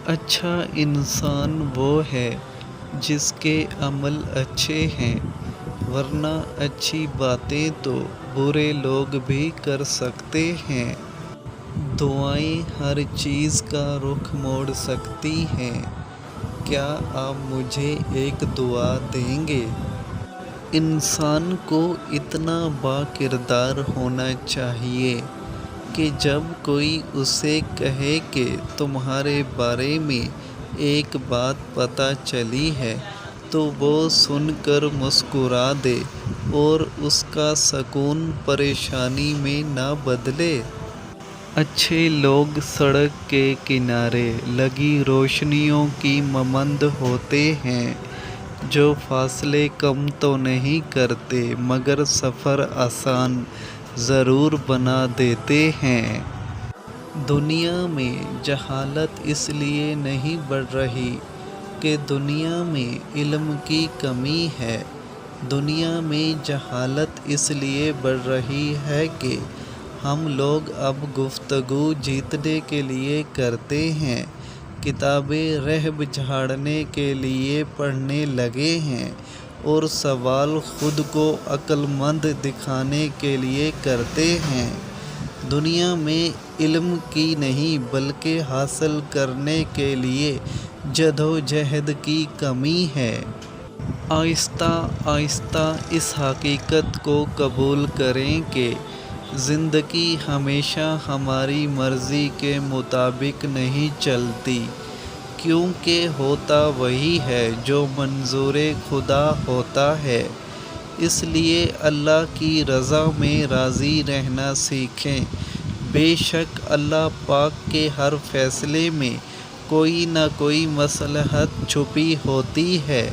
اچھا انسان وہ ہے جس کے عمل اچھے ہیں، ورنہ اچھی باتیں تو برے لوگ بھی کر سکتے ہیں۔ دعائیں ہر چیز کا رخ موڑ سکتی ہیں۔ کیا آپ مجھے ایک دعا دیں گے؟ انسان کو اتنا با کردار ہونا چاہیے کہ جب کوئی اسے کہے کہ تمہارے بارے میں ایک بات پتہ چلی ہے تو وہ سن کر مسکرا دے اور اس کا سکون پریشانی میں نہ بدلے۔ اچھے لوگ سڑک کے کنارے لگی روشنیوں کی مانند ہوتے ہیں جو فاصلے کم تو نہیں کرتے مگر سفر آسان ضرور بنا دیتے ہیں۔ دنیا میں جہالت اس لیے نہیں بڑھ رہی کہ دنیا میں علم کی کمی ہے، دنیا میں جہالت اس لیے بڑھ رہی ہے کہ ہم لوگ اب گفتگو جیتنے کے لیے کرتے ہیں، کتابیں رہب جھاڑنے کے لیے پڑھنے لگے ہیں اور سوال خود کو عقل مند دکھانے کے لیے کرتے ہیں۔ دنیا میں علم کی نہیں بلکہ حاصل کرنے کے لیے جدوجہد کی کمی ہے۔ آہستہ آہستہ اس حقیقت کو قبول کریں کہ زندگی ہمیشہ ہماری مرضی کے مطابق نہیں چلتی، کیونکہ ہوتا وہی ہے جو منظور خدا ہوتا ہے۔ اس لیے اللہ کی رضا میں راضی رہنا سیکھیں۔ بے شک اللہ پاک کے ہر فیصلے میں کوئی نہ کوئی مصلحت چھپی ہوتی ہے۔